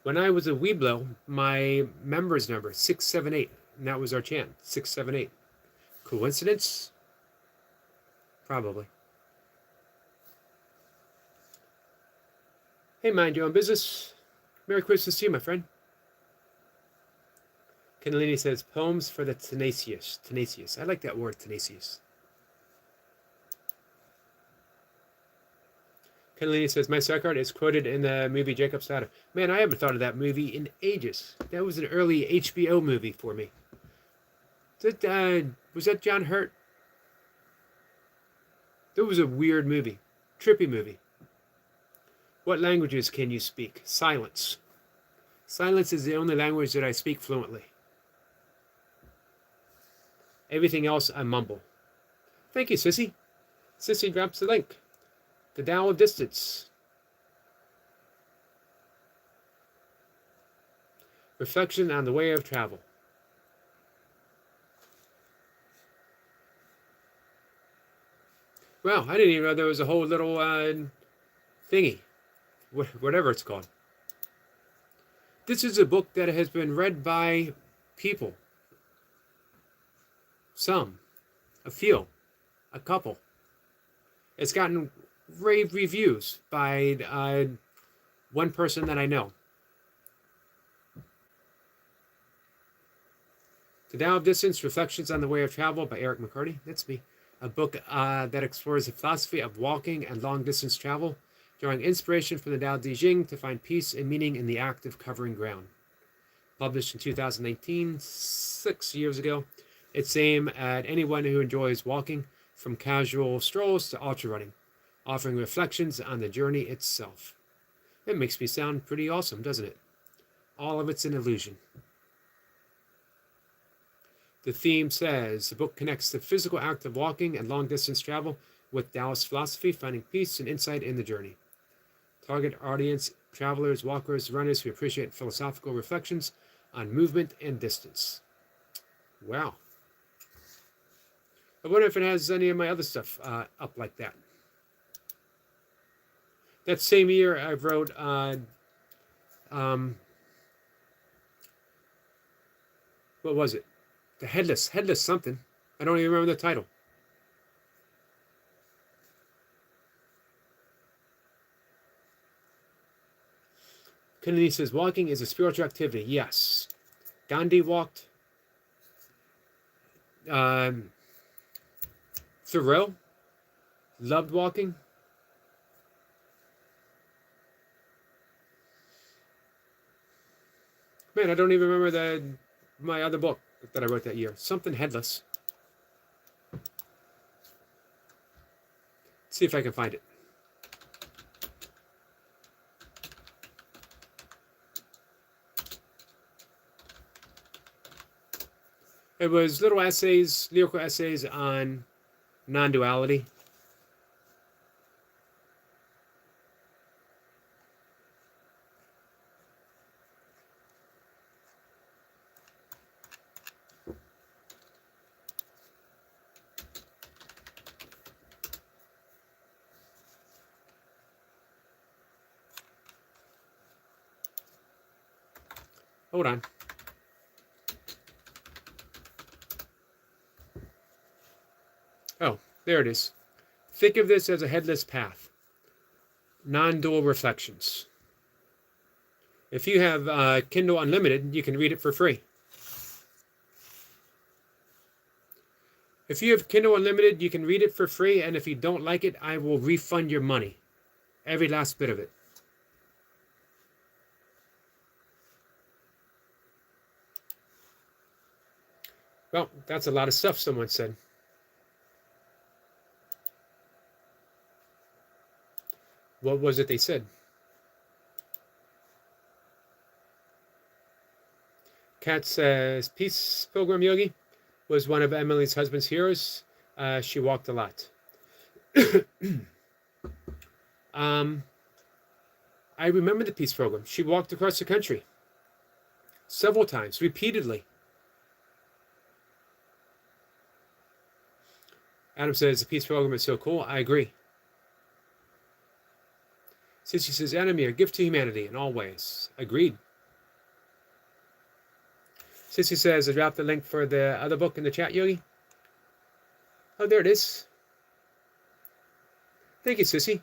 When I was a Weeblo, my members number 678, and that was our chant, 678. Coincidence? Probably. Hey, mind your own business. Merry Christmas to you, my friend. Kennelini says, poems for the tenacious. Tenacious. I like that word, tenacious. Kennelini says, my Socrates is quoted in the movie Jacob's Ladder. Man, I haven't thought of that movie in ages. That was an early HBO movie for me. Was that John Hurt? That was a weird movie. Trippy movie. What languages can you speak? Silence. Silence is the only language that I speak fluently. Everything else I mumble. Thank you, Sissy. Sissy drops the link. The Tao of Distance. Reflection on the Way of Travel. Wow, I didn't even know there was a whole little thingy. Whatever it's called. This is a book that has been read by people. Some. A few. A couple. It's gotten rave reviews by one person that I know. The Tao of Distance, Reflections on the Way of Travel by Eric McCarty. That's me. A book that explores the philosophy of walking and long-distance travel, drawing inspiration from the Tao Te Ching to find peace and meaning in the act of covering ground. Published in 2019, 6 years ago. It's aimed at anyone who enjoys walking, from casual strolls to ultra running, offering reflections on the journey itself. It makes me sound pretty awesome, doesn't it? All of it's an illusion. The theme says the book connects the physical act of walking and long-distance travel with Taoist philosophy, finding peace and insight in the journey. Target audience, travelers, walkers, runners who appreciate philosophical reflections on movement and distance. Wow. I wonder if it has any of my other stuff up like that. That same year, I wrote what was it? The Headless something. I don't even remember the title. Kennedy says, walking is a spiritual activity. Yes. Gandhi walked. Thoreau loved walking. Man, I don't even remember my other book that I wrote that year. Something Headless. Let's see if I can find it. It was little essays, lyrical essays on non-duality. Hold on. Oh, there it is. Think of this as a headless path. Non-dual reflections. If you have Kindle Unlimited, you can read it for free. If you have Kindle Unlimited, you can read it for free, and if you don't like it, I will refund your money. Every last bit of it. Well, that's a lot of stuff, someone said. What was it they said? Kat says, Peace, Pilgrim Yogi was one of Emily's husband's heroes. She walked a lot. I remember the Peace Program. She walked across the country several times, repeatedly. Adam says, the Peace Program is so cool. I agree. Sissy says, Anamir, give to humanity in all ways. Agreed. Sissy says, I dropped the link for the other book in the chat, Yogi. Oh, there it is. Thank you, Sissy.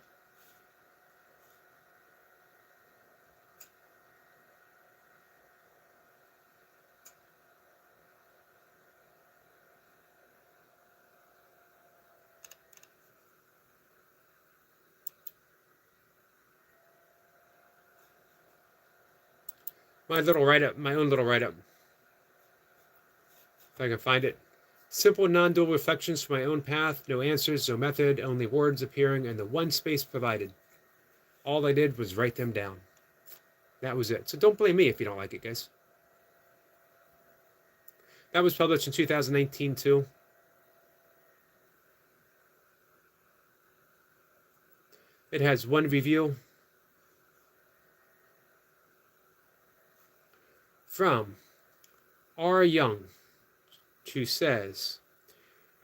My little write-up, my own little write-up, if I can find it. Simple non-dual reflections from my own path, no answers, no method, only words appearing in the one space provided. All I did was write them down. That was it. So don't blame me if you don't like it, guys. That was published in 2019 too. It has one review from R. Young, who says,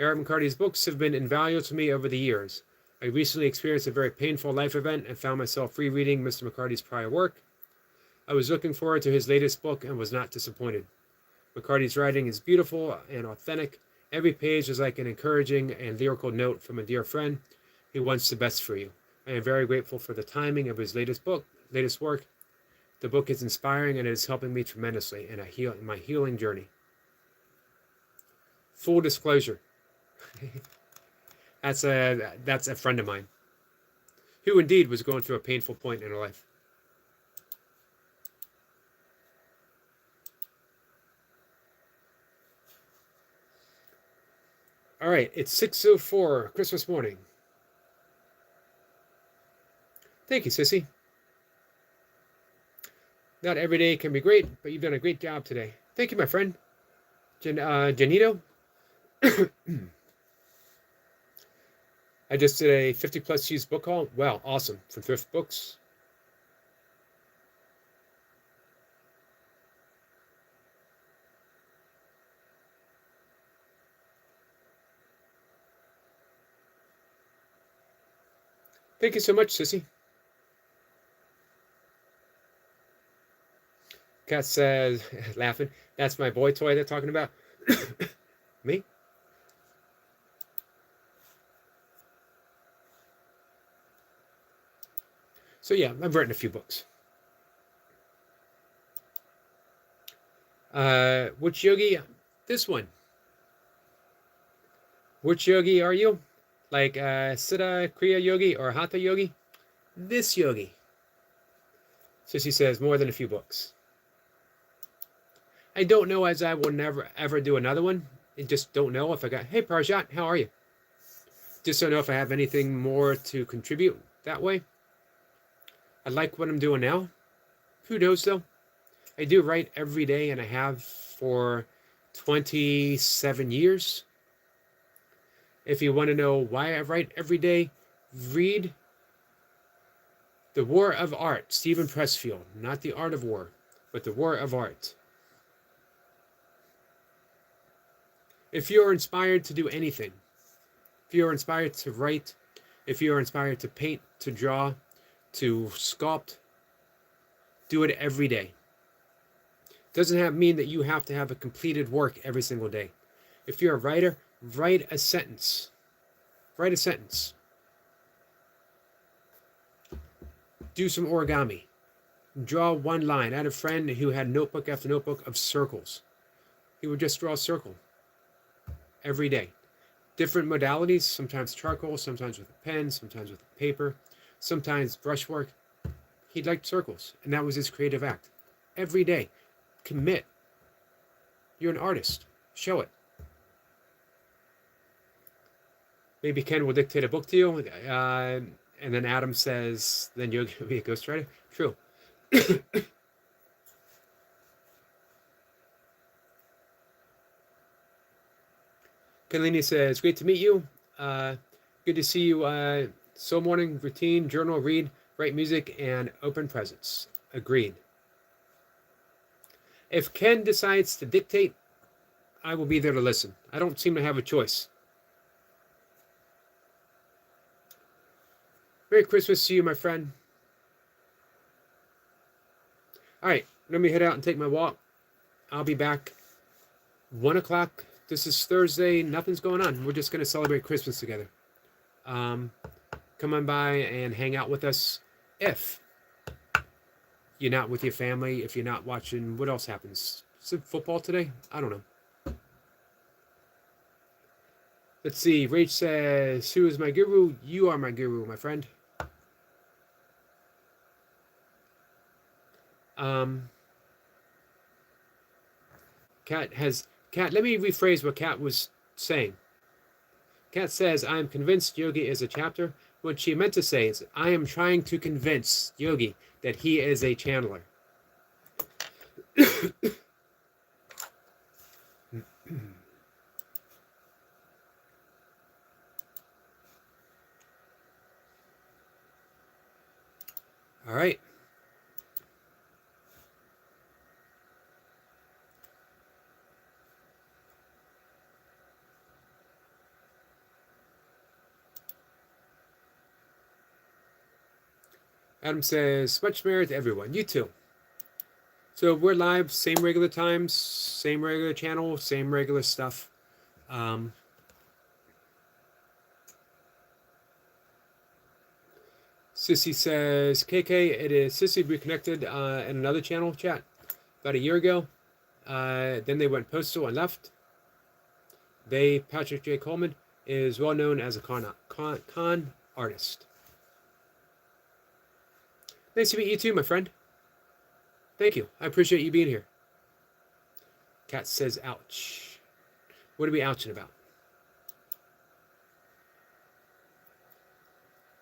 Eric McCarty's books have been invaluable to me over the years. I recently experienced a very painful life event and found myself rereading Mr. McCarty's prior work. I was looking forward to his latest book and was not disappointed. McCarty's writing is beautiful and authentic. Every page is like an encouraging and lyrical note from a dear friend who wants the best for you. I am very grateful for the timing of his latest work. The book is inspiring and it is helping me tremendously in my healing journey. Full disclosure. That's a friend of mine who indeed was going through a painful point in her life. All right, it's 6:04 Christmas morning. Thank you, Sissy. Not every day can be great, but you've done a great job today. Thank you, my friend. Janito. I just did a 50+ used book haul. Wow, awesome. From Thrift Books. Thank you so much, Sissy. Kat says, laughing, that's my boy toy they're talking about. Me? So yeah, I've written a few books. Which yogi? This one. Which yogi are you? Like Siddha Kriya Yogi or Hatha Yogi? This yogi. Sissy says, more than a few books. I don't know, as I will never ever do another one. I just don't know if I got, hey Parjat, how are you? Just don't know if I have anything more to contribute that way. I like what I'm doing now. Who knows though? I do write every day and I have for 27 years. If you want to know why I write every day, read The War of Art, Stephen Pressfield. Not The Art of War, but The War of Art. If you're inspired to do anything, if you're inspired to write, if you're inspired to paint, to draw, to sculpt, do it every day. Doesn't mean that you have to have a completed work every single day. If you're a writer, write a sentence. Write a sentence. Do some origami. Draw one line. I had a friend who had notebook after notebook of circles. He would just draw a circle every day. Different modalities, sometimes charcoal, sometimes with a pen, sometimes with paper, sometimes brushwork. He liked circles, and that was his creative act. Every day. Commit. You're an artist. Show it. Maybe Ken will dictate a book to you, and then Adam says, then you'll be a ghostwriter. True. Kalini says, great to meet you. Good to see you. Soul morning routine, journal, read, write music, and open presents. Agreed. If Ken decides to dictate, I will be there to listen. I don't seem to have a choice. Merry Christmas to you, my friend. All right, let me head out and take my walk. I'll be back 1 o'clock. This is Thursday. Nothing's going on. We're just going to celebrate Christmas together. Come on by and hang out with us. If you're not with your family, if you're not watching, what else happens? Is it football today? I don't know. Let's see. Rach says, who is my guru? You are my guru, my friend. Kat, let me rephrase what Kat was saying. Kat says, I am convinced Yogi is a chapter. What she meant to say is, I am trying to convince Yogi that he is a channeler. All right. Adam says, much merit to everyone. You too. So we're live, same regular times, same regular channel, same regular stuff. Sissy says, KK, it is Sissy reconnected in another channel chat about a year ago. Then they went postal and left. Patrick J. Coleman, is well known as a con artist. Nice to meet you too, my friend. Thank you. I appreciate you being here. Kat says, ouch. What are we ouching about?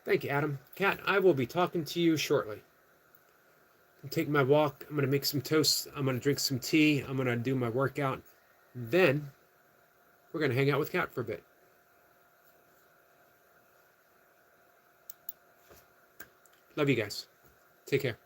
Thank you, Adam. Kat, I will be talking to you shortly. I'm taking my walk. I'm going to make some toast. I'm going to drink some tea. I'm going to do my workout. Then we're going to hang out with Kat for a bit. Love you guys. Take care.